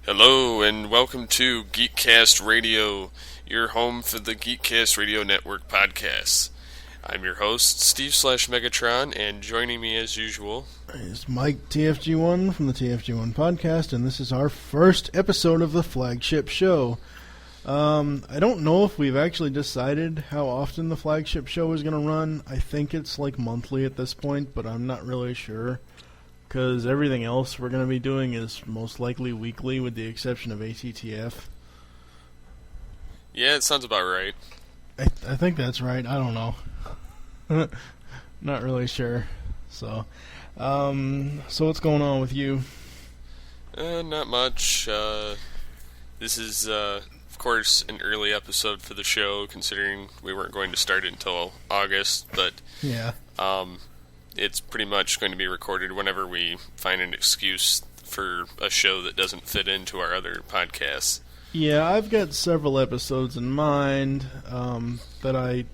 Hello and welcome to Geekcast Radio, your home for the Geekcast Radio Network podcasts. I'm your host, Steve/Megatron, and joining me as usual is Mike TFG1 from the TFG1 podcast, and this is our first episode of the flagship show. I don't know if we've actually decided how often the flagship show is going to run. I think it's like monthly at this point, but I'm not really sure, because everything else we're going to be doing is most likely weekly with the exception of ATTF. Yeah, it sounds about right. I think that's right. I don't know. Not really sure. So what's going on with you? Not much. This is, of course, an early episode for the show, considering we weren't going to start it until August, but Yeah. It's pretty much going to be recorded whenever we find an excuse for a show that doesn't fit into our other podcasts. Yeah, I've got several episodes in mind that I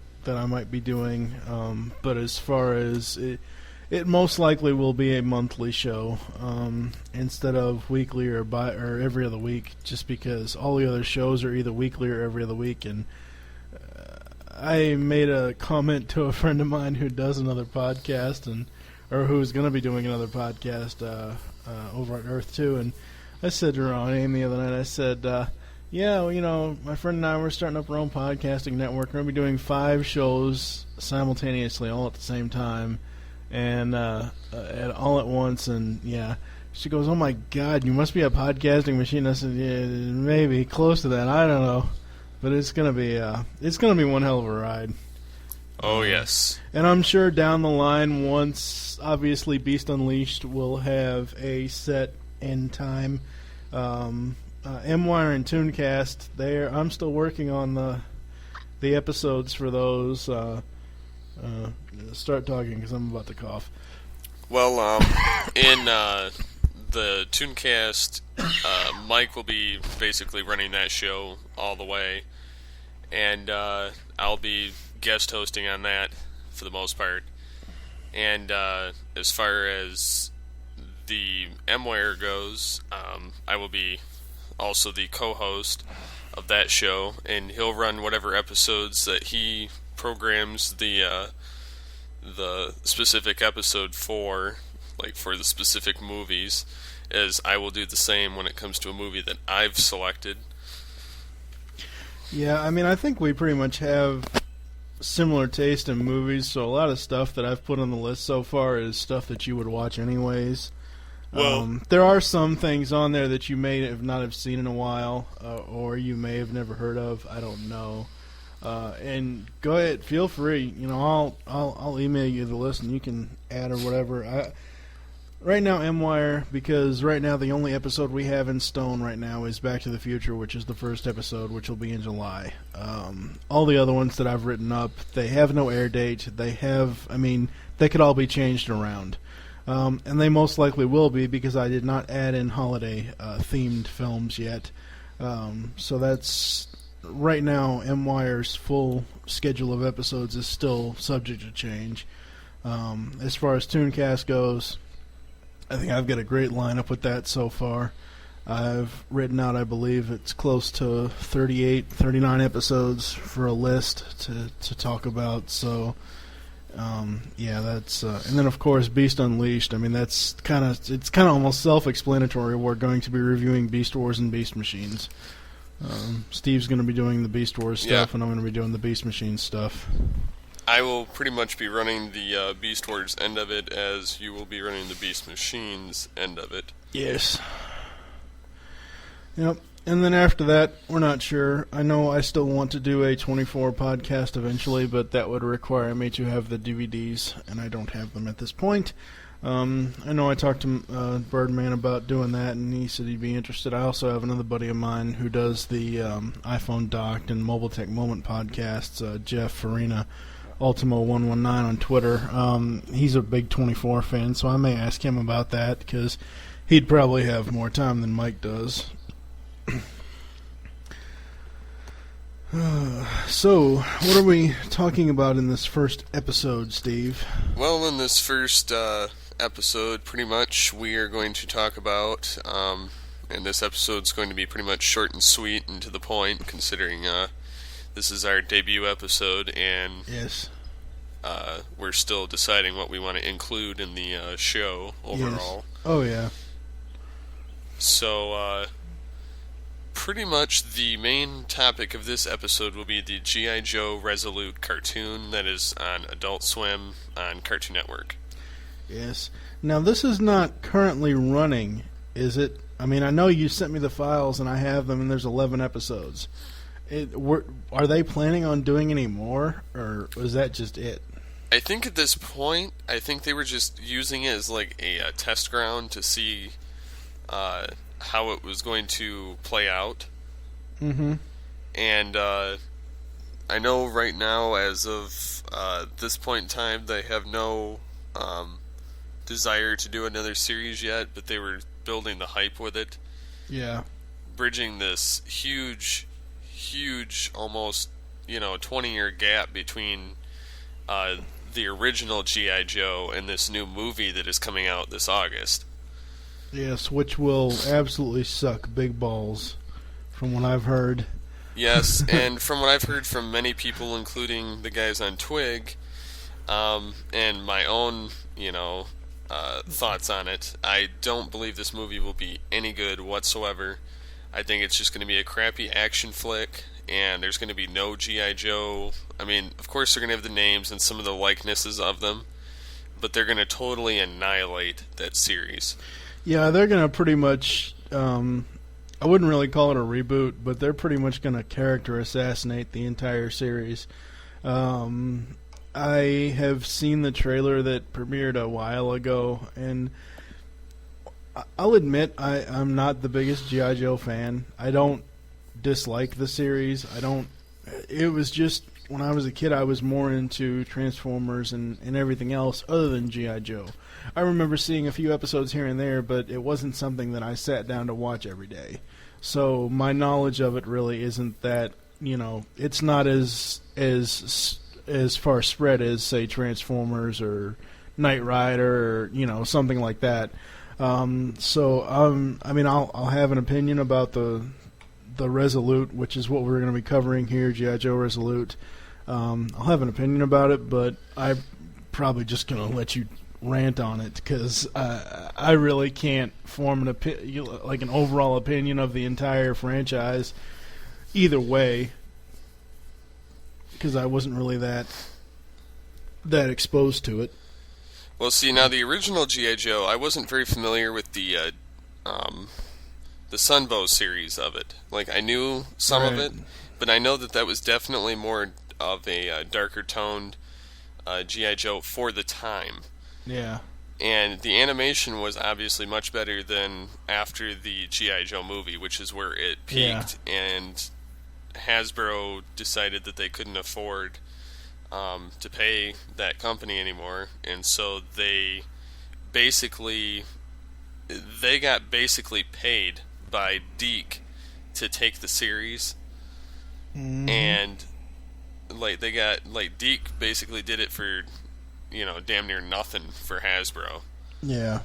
might be doing, but as far as it most likely will be a monthly show instead of weekly or every other week, just because all the other shows are either weekly or every other week. And I made a comment to a friend of mine who does another podcast or who's going to be doing another podcast over at Earth 2, and I said to her on AIM the other night, I said, yeah, well, you know, my friend and I, we're starting up our own podcasting network. We're going to be doing 5 shows simultaneously, all at the same time, and all at once. And yeah, she goes, "Oh my God, you must be a podcasting machine." I said, "Yeah, maybe close to that. I don't know, but it's going to be one hell of a ride." Oh yes, and I'm sure down the line, once obviously Beast Unleashed will have a set end time. MWire and Tooncast, I'm still working on the episodes for those. Start talking because I'm about to cough. Well, in the Tooncast, Mike will be basically running that show all the way, and I'll be guest hosting on that for the most part. And as far as the MWire goes, I will be also the co-host of that show, and he'll run whatever episodes that he programs the specific episode for, like for the specific movies, as I will do the same when it comes to a movie that I've selected. Yeah, I mean, I think we pretty much have similar taste in movies, so a lot of stuff that I've put on the list so far is stuff that you would watch anyways. Well, there are some things on there that you may not have seen in a while, or you may have never heard of. I don't know. And go ahead, feel free. You know, I'll email you the list, and you can add or whatever. Right now, MWire, because right now the only episode we have in stone right now is Back to the Future, which is the first episode, which will be in July. All the other ones that I've written up, they have no air date. They could all be changed around. And they most likely will be, because I did not add in holiday-themed films yet. So that's, right now, MWire's full schedule of episodes is still subject to change. As far as Tooncast goes, I think I've got a great lineup with that so far. I've written out, I believe, it's close to 38, 39 episodes for a list to talk about, so... yeah, that's and then of course Beast Unleashed. I mean, it's kind of almost self-explanatory. We're going to be reviewing Beast Wars and Beast Machines. Steve's going to be doing the Beast Wars stuff, and I'm going to be doing the Beast Machines stuff. I will pretty much be running the Beast Wars end of it, as you will be running the Beast Machines end of it. Yes. Yep. And then after that, we're not sure. I know I still want to do a 24 podcast eventually, but that would require me to have the DVDs, and I don't have them at this point. I know I talked to Birdman about doing that, and he said he'd be interested. I also have another buddy of mine who does the iPhone Docked and Mobile Tech Moment podcasts, Jeff Farina, Ultimo119 on Twitter. He's a big 24 fan, so I may ask him about that, because he'd probably have more time than Mike does. So, what are we talking about in this first episode, Steve? Well, in this first episode, pretty much, we are going to talk about and this episode's going to be pretty much short and sweet and to the point, considering this is our debut episode, and yes, we're still deciding what we want to include in the show overall. Yes. Oh yeah. So, pretty much the main topic of this episode will be the G.I. Joe Resolute cartoon that is on Adult Swim on Cartoon Network. Yes. Now, this is not currently running, is it? I mean, I know you sent me the files, and I have them, and there's 11 episodes. Are they planning on doing any more, or was that just it? I think at this point, I think they were just using it as like a test ground to see how it was going to play out. Mm-hmm. And I know right now, as of this point in time, they have no desire to do another series yet, but they were building the hype with it. Yeah. Bridging this huge, almost, 20-year gap between the original G.I. Joe and this new movie that is coming out this August. Yes, which will absolutely suck big balls, from what I've heard. Yes, and from what I've heard from many people, including the guys on Twig, and my own, thoughts on it, I don't believe this movie will be any good whatsoever. I think it's just going to be a crappy action flick, and there's going to be no G.I. Joe. I mean, of course they're going to have the names and some of the likenesses of them, but they're going to totally annihilate that series. Yeah, they're going to pretty much, I wouldn't really call it a reboot, but they're pretty much going to character assassinate the entire series. I have seen the trailer that premiered a while ago, and I'll admit I'm not the biggest G.I. Joe fan. I don't dislike the series. It was just, when I was a kid, I was more into Transformers and everything else other than G.I. Joe. I remember seeing a few episodes here and there, but it wasn't something that I sat down to watch every day. So my knowledge of it really isn't that, it's not as far spread as, say, Transformers or Knight Rider or, something like that. I mean, I'll have an opinion about the Resolute, which is what we're going to be covering here, G.I. Joe Resolute. I'll have an opinion about it, but I'm probably just going to let you rant on it, because I really can't form an overall opinion of the entire franchise either way, because I wasn't really that exposed to it. Well, see, now the original G.I. Joe, I wasn't very familiar with the Sunbow series of it. Like, I knew some of it, but I know that was definitely more of a darker toned G.I. Joe for the time. Yeah. And the animation was obviously much better than after the G.I. Joe movie, which is where it peaked, and Hasbro decided that they couldn't afford to pay that company anymore, and so they got paid by Deke to take the series, and Deke basically did it for damn near nothing for Hasbro. Yeah.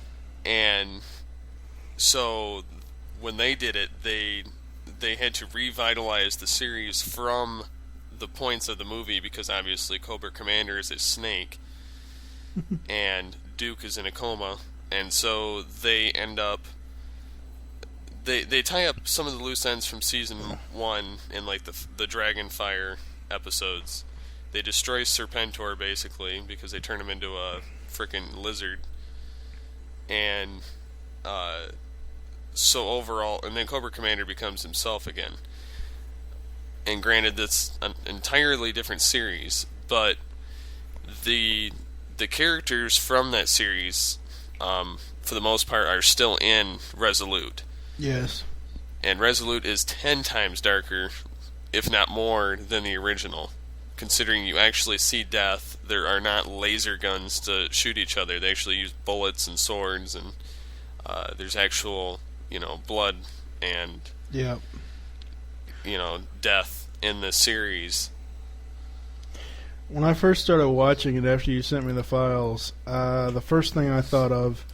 And so when they did it, they had to revitalize the series from the points of the movie, because obviously Cobra Commander is a snake and Duke is in a coma, and so they end up they tie up some of the loose ends from season 1 in like the Dragonfire episodes. They destroy Serpentor basically because they turn him into a frickin' lizard, and so overall, and then Cobra Commander becomes himself again. And granted, that's an entirely different series, but the characters from that series, for the most part, are still in Resolute. Yes. And Resolute is 10 times darker, if not more, than the original. Considering you actually see death, there are not laser guns to shoot each other. They actually use bullets and swords, and there's actual, blood and death in the series. When I first started watching it after you sent me the files, the first thing I thought of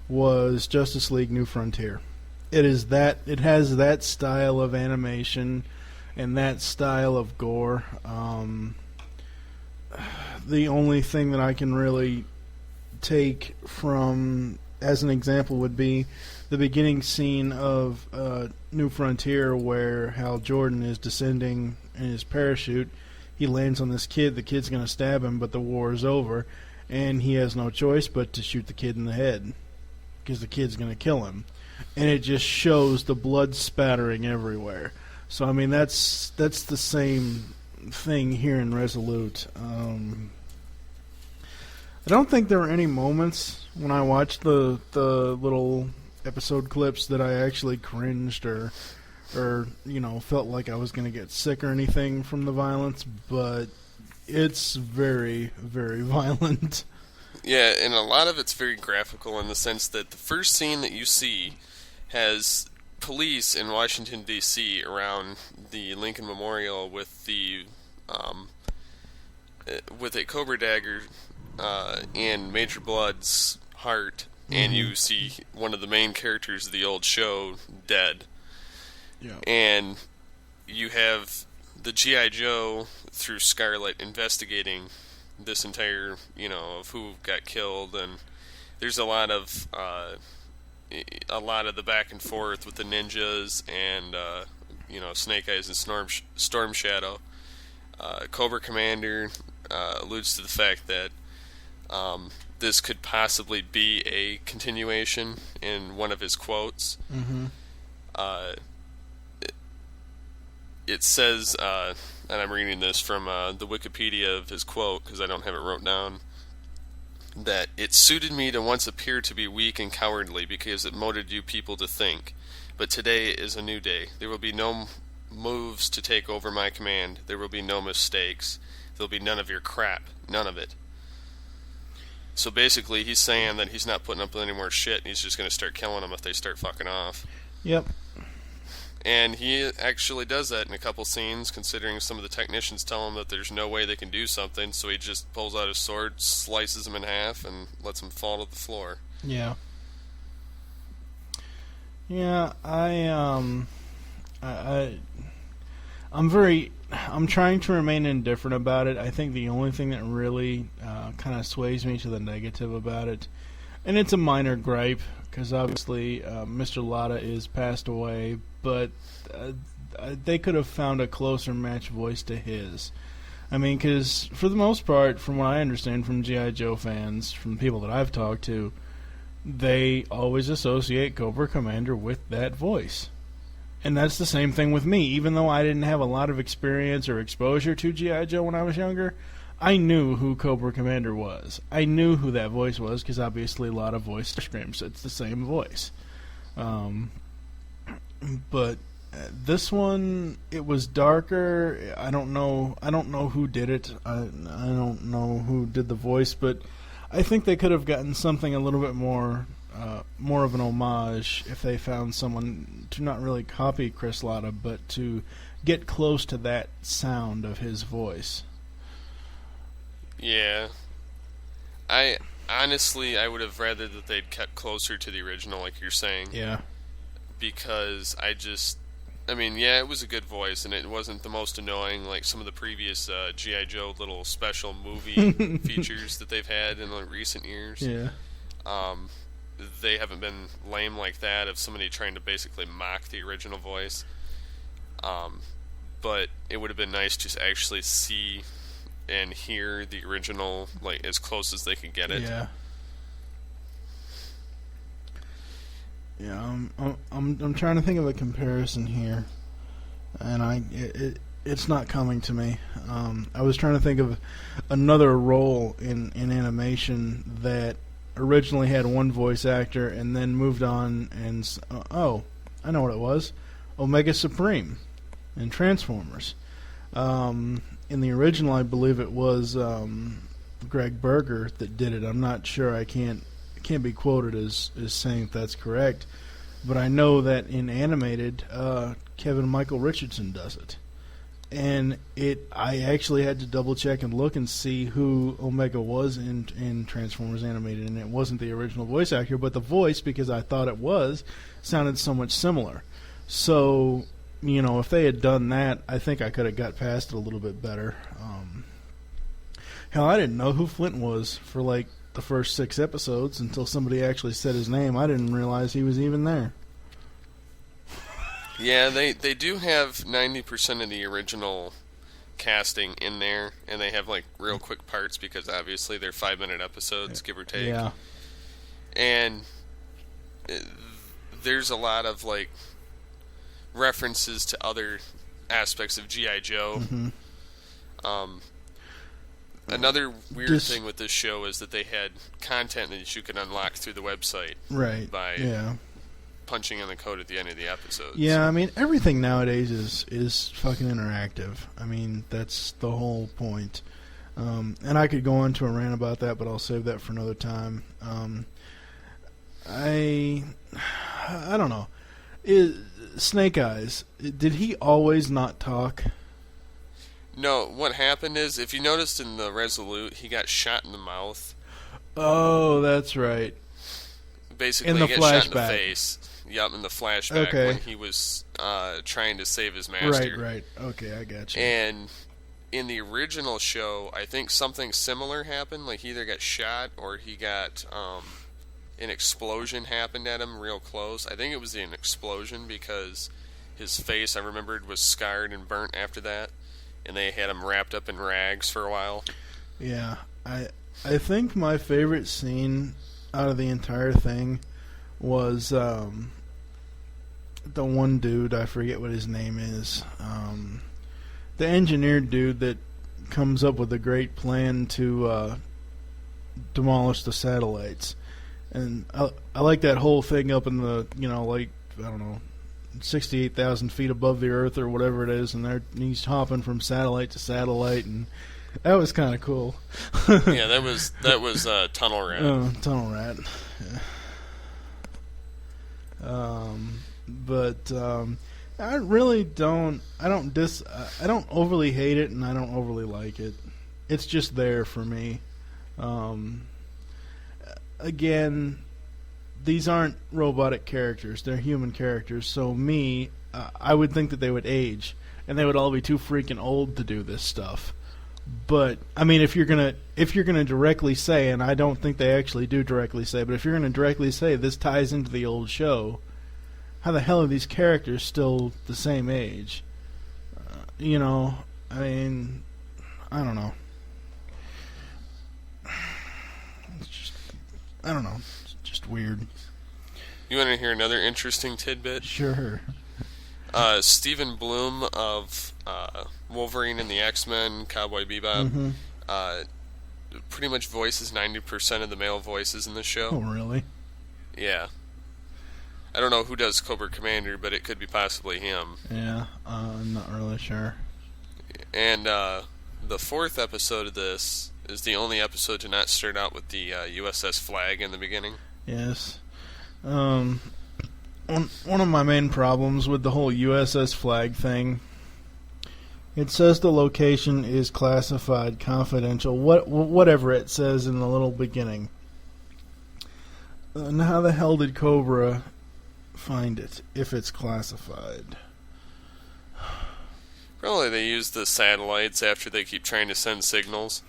was Justice League New Frontier. It is that it has that style of animation and that style of gore. The only thing that I can really take from as an example would be the beginning scene of New Frontier, where Hal Jordan is descending in his parachute. He lands on this kid. The kid's going to stab him, but the war is over, and he has no choice but to shoot the kid in the head because the kid's going to kill him. And it just shows the blood spattering everywhere. So I mean, that's the same thing here in Resolute. I don't think there were any moments when I watched the little episode clips that I actually cringed or felt like I was going to get sick or anything from the violence, but it's very, very violent. Yeah, and a lot of it's very graphical in the sense that the first scene that you see has police in Washington, D.C. around the Lincoln Memorial with a cobra dagger in Major Blood's heart, and you see one of the main characters of the old show dead. Yeah. And you have the G.I. Joe through Scarlet investigating this entire, of who got killed, and there's a lot of the back and forth with the ninjas and Snake Eyes and Storm Shadow. Cobra Commander alludes to the fact that this could possibly be a continuation in one of his quotes. Mm-hmm. It says, and I'm reading this from the Wikipedia of his quote because I don't have it wrote down, that it suited me to once appear to be weak and cowardly because it motivated you people to think. But today is a new day. There will be no moves to take over my command. There will be no mistakes. There'll be none of your crap. None of it. So basically, he's saying that he's not putting up with any more shit, and he's just going to start killing them if they start fucking off. Yep. And he actually does that in a couple scenes, considering some of the technicians tell him that there's no way they can do something, so he just pulls out his sword, slices them in half, and lets them fall to the floor. Yeah. Yeah, I'm trying to remain indifferent about it. I think the only thing that really kind of sways me to the negative about it, and it's a minor gripe, because obviously Mr. Latta is passed away, but they could have found a closer match voice to his. I mean, because for the most part, from what I understand from G.I. Joe fans, from people that I've talked to, they always associate Cobra Commander with that voice. And that's the same thing with me. Even though I didn't have a lot of experience or exposure to G.I. Joe when I was younger, I knew who Cobra Commander was. I knew who that voice was because obviously a lot of voice screams. It's the same voice. But this one, it was darker. I don't know who did it. I don't know who did the voice, but I think they could have gotten something a little bit more of an homage if they found someone to not really copy Chris Latta, but to get close to that sound of his voice. Yeah. I would have rather that they'd kept closer to the original, like you're saying. Yeah. Because it was a good voice, and it wasn't the most annoying like some of the previous G.I. Joe little special movie features that they've had in the recent years. Yeah. They haven't been lame like that of somebody trying to basically mock the original voice. But it would have been nice to actually see and hear the original, like, as close as they could get it. Yeah. Yeah, I'm trying to think of a comparison here, and it's not coming to me. I was trying to think of another role in animation that originally had one voice actor and then moved on and I know what it was. Omega Supreme in Transformers. In the original, I believe it was Greg Berger that did it. I'm not sure. I can't be quoted as saying that's correct, but I know that in animated, Kevin Michael Richardson does it, and I actually had to double check and look and see who Omega was in Transformers Animated, and it wasn't the original voice actor, but the voice, because I thought it was, sounded so much similar. So, if they had done that, I think I could have got past it a little bit better. Hell, I didn't know who Flint was for like the first 6 episodes until somebody actually said his name. I didn't realize he was even there. Yeah, they do have 90% of the original casting in there, and they have like real quick parts because obviously they're 5-minute episodes, give or take. Yeah. And there's a lot of like references to other aspects of G.I. Joe. Mm-hmm. Another weird thing with this show is that they had content that you could unlock through the website. Right. By punching in the code at the end of the episodes. Yeah, I mean, everything nowadays is fucking interactive. I mean, that's the whole point. And I could go on to a rant about that, but I'll save that for another time. I don't know. Snake Eyes, did he always not talk? No, what happened is, if you noticed in the Resolute, he got shot in the mouth. Oh, that's right. Basically, he got shot in the face. Yep, in the flashback when he was trying to save his master. Right. Okay, I got you. And in the original show, I think something similar happened. Like, he either got shot or he got an explosion happened at him real close. I think it was an explosion because his face, I remembered, was scarred and burnt after that. And they had him wrapped up in rags for a while. Yeah, I think my favorite scene out of the entire thing was the one dude, I forget what his name is, the engineer dude that comes up with a great plan to demolish the satellites. And I like that whole thing up in the, like, I don't know, 68,000 feet above the Earth or whatever it is, and he's hopping from satellite to satellite, and that was kind of cool. Yeah, that was Tunnel Rat. Oh, Tunnel Rat. Yeah. But I really don't. I don't overly hate it, and I don't overly like it. It's just there for me. Again, these aren't robotic characters; they're human characters. So I would think that they would age, and they would all be too freaking old to do this stuff. But I mean, if you're gonna directly say, and I don't think they actually do directly say, but if you're gonna directly say this ties into the old show, how the hell are these characters still the same age? I mean, I don't know. I don't know. It's just weird. You want to hear another interesting tidbit? Sure. Stephen Bloom of Wolverine and the X-Men, Cowboy Bebop, pretty much voices 90% of the male voices in the show. Oh, really? Yeah. I don't know who does Cobra Commander, but it could be possibly him. Yeah, I'm not really sure. And the 4th episode of this is the only episode to not start out with the USS flag in the beginning. Yes. One of my main problems with the whole USS flag thing, it says the location is classified, confidential, whatever it says in the little beginning. And how the hell did Cobra find it if it's classified? Probably they use the satellites after they keep trying to send signals.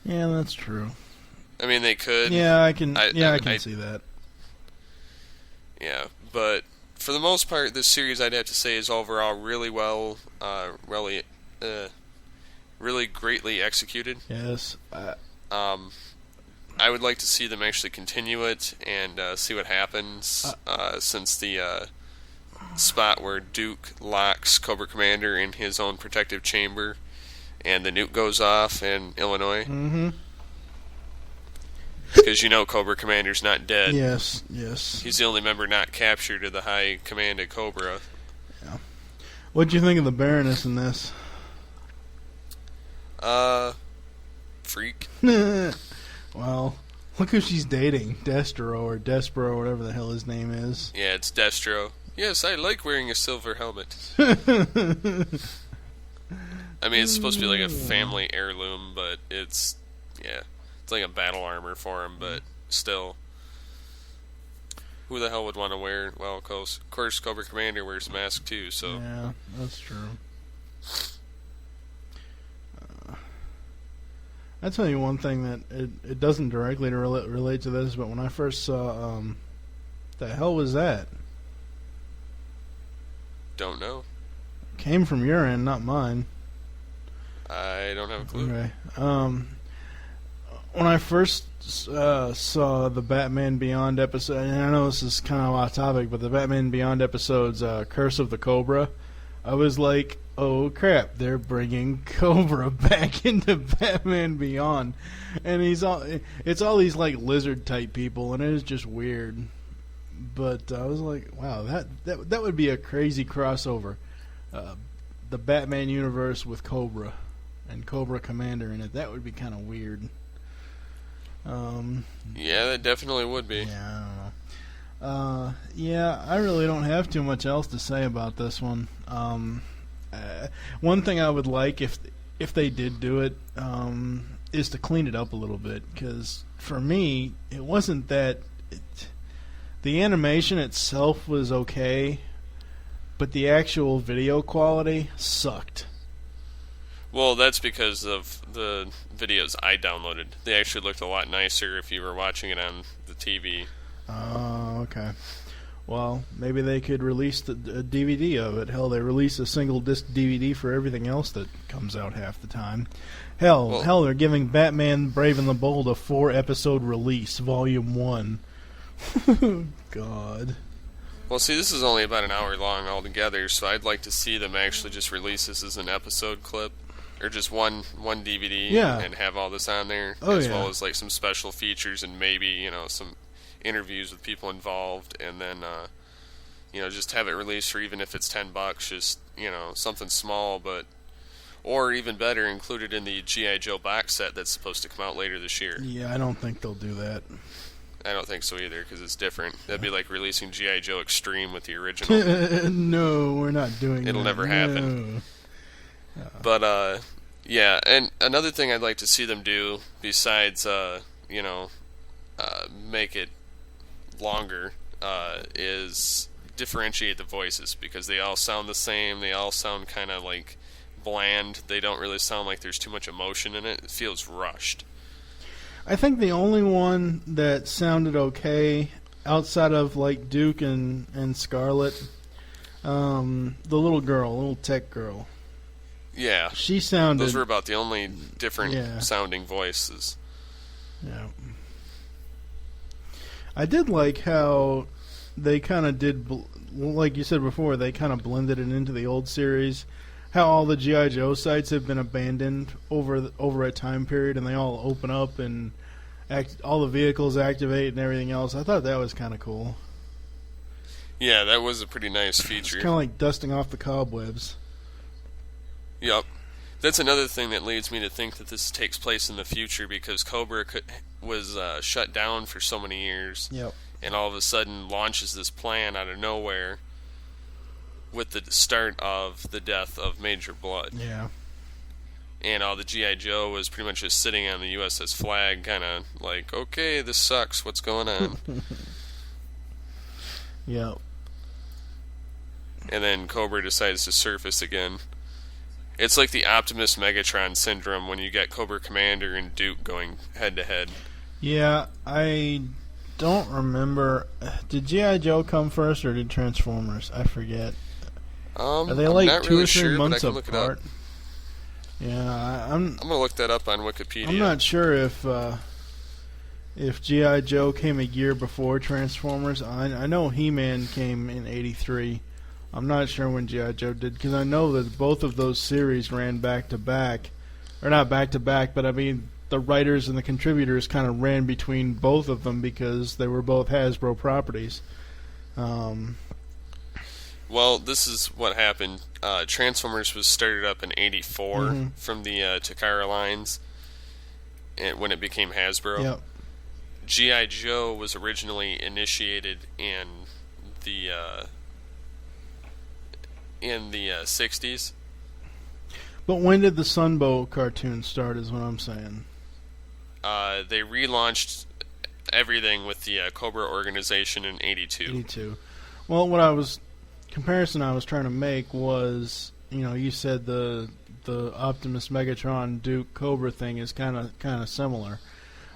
Yeah, that's true. I mean, they could. Yeah, I can see that. Yeah, but for the most part, this series, I'd have to say, is overall really well, really greatly executed. Yes. I would like to see them actually continue it and see what happens since the spot where Duke locks Cobra Commander in his own protective chamber and the nuke goes off in Illinois. Mm-hmm. Because Cobra Commander's not dead. Yes. He's the only member not captured of the high command at Cobra. Yeah. What'd you think of the Baroness in this? Freak. Well, look who she's dating. Destro or Despero, whatever the hell his name is. Yeah, it's Destro. Yes, I like wearing a silver helmet. I mean, it's supposed to be like a family heirloom, but it's like a battle armor for him, but still. Who the hell would want to wear? Well, of course, Cobra Commander wears a mask too. So yeah, that's true. I tell you one thing that it doesn't directly relate to this, but when I first saw, the hell was that? Don't know. Came from your end, not mine. I don't have a clue. Okay. When I first saw the Batman Beyond episode, and I know this is kind of off topic, but the Batman Beyond episode's Curse of the Cobra, I was like, oh crap, they're bringing Cobra back into Batman Beyond. And it's all these like lizard type people, and it is just weird. But I was like, wow, that would be a crazy crossover. The Batman universe with Cobra and Cobra Commander in it. That would be kind of weird. Yeah, that definitely would be. Yeah, I don't know. Yeah, I really don't have too much else to say about this one. One thing I would like if they did do it is to clean it up a little bit, because for me it wasn't that the animation itself was okay, but the actual video quality sucked. Well, that's because of the videos I downloaded. They actually looked a lot nicer if you were watching it on the TV. Oh, okay. Well, maybe they could release a DVD of it. Hell, they release a single disc DVD for everything else that comes out half the time. Hell, they're giving Batman Brave and the Bold a 4-episode release, Volume 1. God. Well, see, this is only about an hour long altogether, so I'd like to see them actually just release this as an episode clip. Or just one DVD, and have all this on there, as well as like some special features and maybe some interviews with people involved, and then just have it released for, even if it's $10, just something small, or even better, included in the G.I. Joe box set that's supposed to come out later this year. Yeah, I don't think they'll do that. I don't think so either, because it's different. That'd be like releasing G.I. Joe Extreme with the original. No, we're not doing that. It'll never happen. No. But, yeah, and another thing I'd like to see them do, besides, make it longer, is differentiate the voices, because they all sound the same. They all sound kind of, like, bland. They don't really sound like there's too much emotion in it. It feels rushed. I think the only one that sounded okay, outside of, like, Duke and Scarlet, the little tech girl. Yeah. She sounded... Those were about the only different sounding voices. Yeah. I did like how they kind of did, like you said before, they kind of blended it into the old series. How all the G.I. Joe sites have been abandoned over a time period, and they all open up and all the vehicles activate and everything else. I thought that was kind of cool. Yeah, that was a pretty nice feature. It's kind of like dusting off the cobwebs. Yep. That's another thing that leads me to think that this takes place in the future, because Cobra was shut down for so many years. Yep. And all of a sudden launches this plan out of nowhere with the start of the death of Major Blood. Yeah. And all the G.I. Joe was pretty much just sitting on the USS Flag, kind of like, okay, this sucks, what's going on? Yep. And then Cobra decides to surface again. It's like the Optimus Megatron syndrome when you get Cobra Commander and Duke going head-to-head. Yeah, I don't remember. Did G.I. Joe come first, or did Transformers? I forget. Are they like not 2 really or 3 sure, months but I can look it apart? up. Yeah, I'm going to look that up on Wikipedia. I'm not sure if G.I. Joe came a year before Transformers. I know He-Man came in '83. I'm not sure when G.I. Joe did, because I know that both of those series ran back-to-back. Or not back-to-back, but I mean, the writers and the contributors kind of ran between both of them because they were both Hasbro properties. Well, this is what happened. Transformers was started up in '84 from the Takara lines, and when it became Hasbro. Yep. G.I. Joe was originally initiated in the '60s. But when did the Sunbow cartoon start is what I'm saying. They relaunched everything with the Cobra organization in 82. 82. Well, comparison I was trying to make was, you said the Optimus Megatron Duke Cobra thing is kind of similar.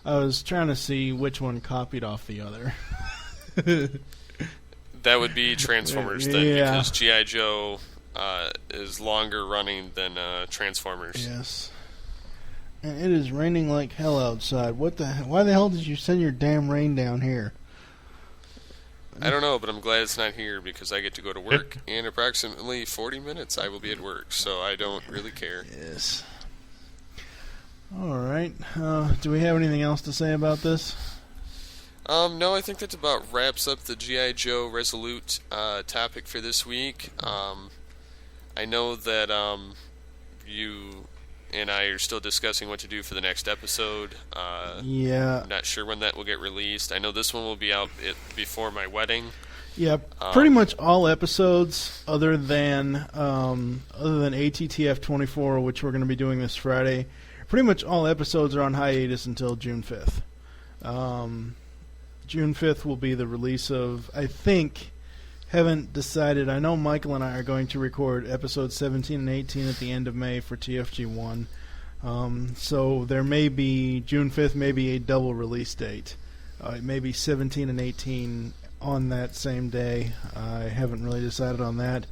I was trying to see which one copied off the other. That would be Transformers then, Yeah. because G.I. Joe is longer running than Transformers. Yes. And it is raining like hell outside. Why the hell did you send your damn rain down here? I don't know, but I'm glad it's not here because I get to go to work. In approximately 40 minutes, I will be at work, so I don't really care. Yes. All right. Do we have anything else to say about this? No, I think that about wraps up the G.I. Joe Resolute topic for this week. I know that you and I are still discussing what to do for the next episode. Yeah. I'm not sure when that will get released. I know this one will be out before my wedding. Yeah, pretty much all episodes other than ATTF 24, which we're going to be doing this Friday. Pretty much all episodes are on hiatus until June 5th. June 5th will be the release of, I think, haven't decided. I know Michael and I are going to record episodes 17 and 18 at the end of May for TFG1. So there may be, June 5th may be a double release date. It may be 17 and 18 on that same day. I haven't really decided on that.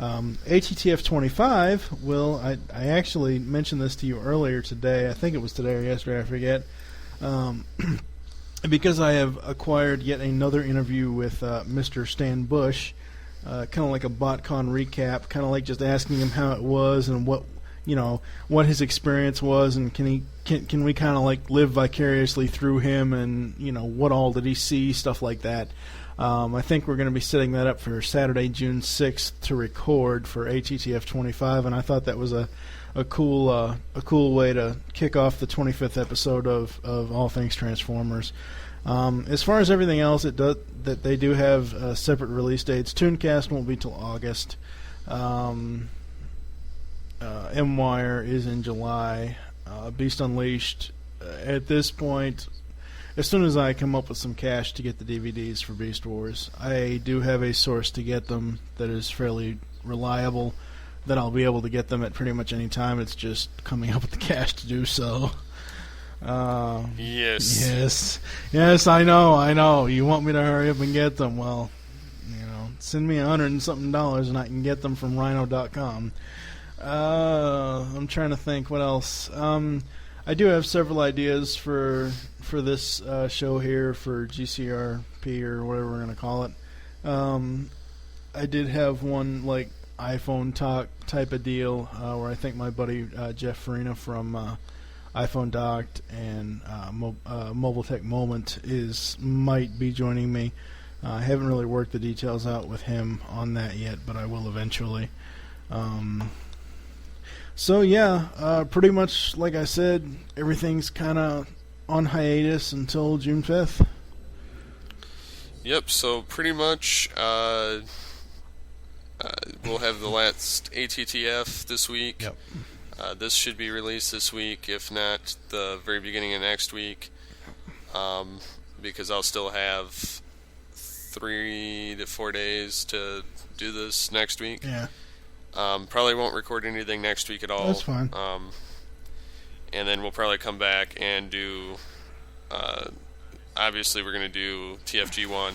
ATTF 25 will, I actually mentioned this to you earlier today. I think it was today or yesterday, I forget. Because I have acquired yet another interview with Mr. Stan Bush, kind of like a BotCon recap, kind of like just asking him how it was and what his experience was, and can we kind of like live vicariously through him, and what all did he see, stuff like that. I think we're going to be setting that up for Saturday, June 6th to record for ATTF 25, and I thought that was a cool way to kick off the 25th episode of All Things Transformers. As far as everything else, that they do have separate release dates. Tooncast won't be till August. M-Wire is in July. Beast Unleashed, at this point, as soon as I come up with some cash to get the DVDs for Beast Wars, I do have a source to get them that is fairly reliable, that I'll be able to get them at pretty much any time. It's just coming up with the cash to do so. Yes. Yes, I know. You want me to hurry up and get them. Well, send me $100 and something and I can get them from Rhino.com. I'm trying to think what else. I do have several ideas for this show here for GCRP or whatever we're going to call it. I did have one like iPhone talk type of deal where I think my buddy Jeff Farina from iPhone Docked and Mobile Tech Moment might be joining me. I haven't really worked the details out with him on that yet, but I will eventually. So yeah, pretty much like I said, everything's kind of on hiatus until June 5th. Yep, so pretty much we'll have the last ATTF this week. Yep. This should be released this week, if not the very beginning of next week, because I'll still have 3 to 4 days to do this next week. Yeah. Probably won't record anything next week at all. That's fine. And then we'll probably come back and do, obviously we're going to do TFG1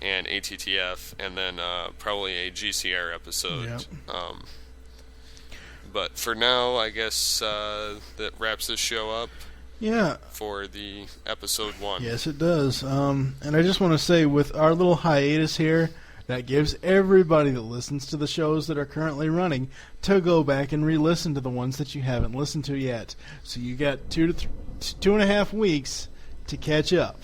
and ATTF, and then probably a GCR episode. Yep. But for now, I guess that wraps this show up. Yeah. For the episode 1. Yes, it does. And I just want to say, with our little hiatus here, that gives everybody that listens to the shows that are currently running to go back and re-listen to the ones that you haven't listened to yet. So you got 2.5 weeks to catch up.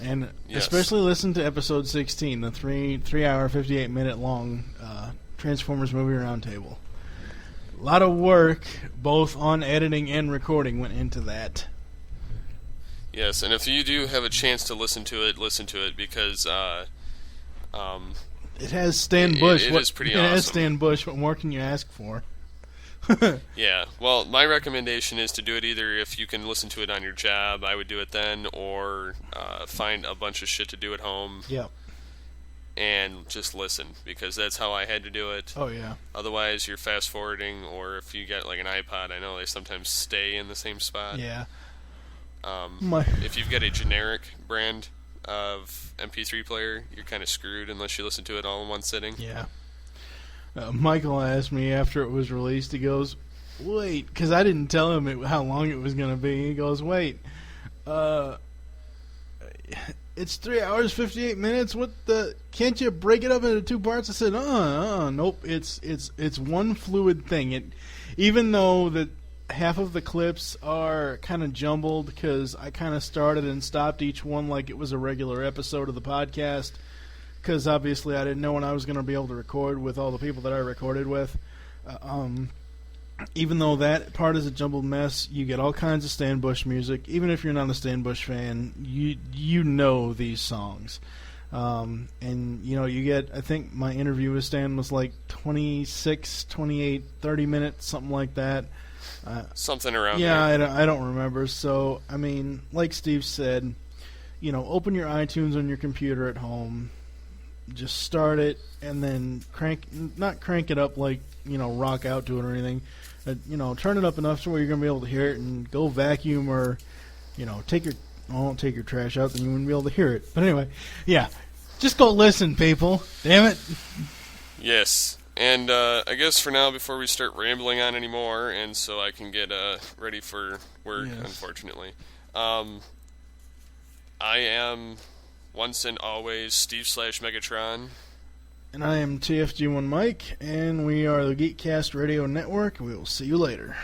And yes. Especially listen to episode 16, the 3 hour, 58 minute long Transformers Movie Roundtable. A lot of work, both on editing and recording, went into that. Yes, and if you do have a chance to listen to it, because it has Stan Bush. It is pretty awesome. It has Stan Bush. What more can you ask for? Yeah. Well, my recommendation is to do it either if you can listen to it on your job, I would do it then, or find a bunch of shit to do at home. Yep. And just listen, because that's how I had to do it. Oh, yeah. Otherwise, you're fast forwarding, or if you get like an iPod, I know they sometimes stay in the same spot. Yeah. If you've got a generic brand of MP3 player, you're kind of screwed unless you listen to it all in one sitting. Yeah. Michael asked me after it was released, he goes, wait, because I didn't tell him how long it was going to be. He goes, wait, it's 3 hours, 58 minutes. What the? Can't you break it up into 2 parts? I said, nope. It's one fluid thing. Even though that half of the clips are kind of jumbled because I kind of started and stopped each one like it was a regular episode of the podcast. Because obviously I didn't know when I was going to be able to record with all the people that I recorded with. Even though that part is a jumbled mess, you get all kinds of Stan Bush music. Even if you're not a Stan Bush fan, you know these songs. And, you get, I think my interview with Stan was like 26, 28, 30 minutes, something like that. Something around there. Yeah, I don't remember. So, I mean, like Steve said, open your iTunes on your computer at home. Just start it, and then not crank it up like, rock out to it or anything. Turn it up enough so where you're going to be able to hear it, and go vacuum or, don't take your trash out, then you wouldn't be able to hear it. But anyway, yeah, just go listen, people. Damn it. Yes, and I guess for now, before we start rambling on anymore, and so I can get ready for work, yes. Unfortunately, I am once and always Steve/Megatron. And I am TFG1 Mike, and we are the Geekcast Radio Network. We will see you later.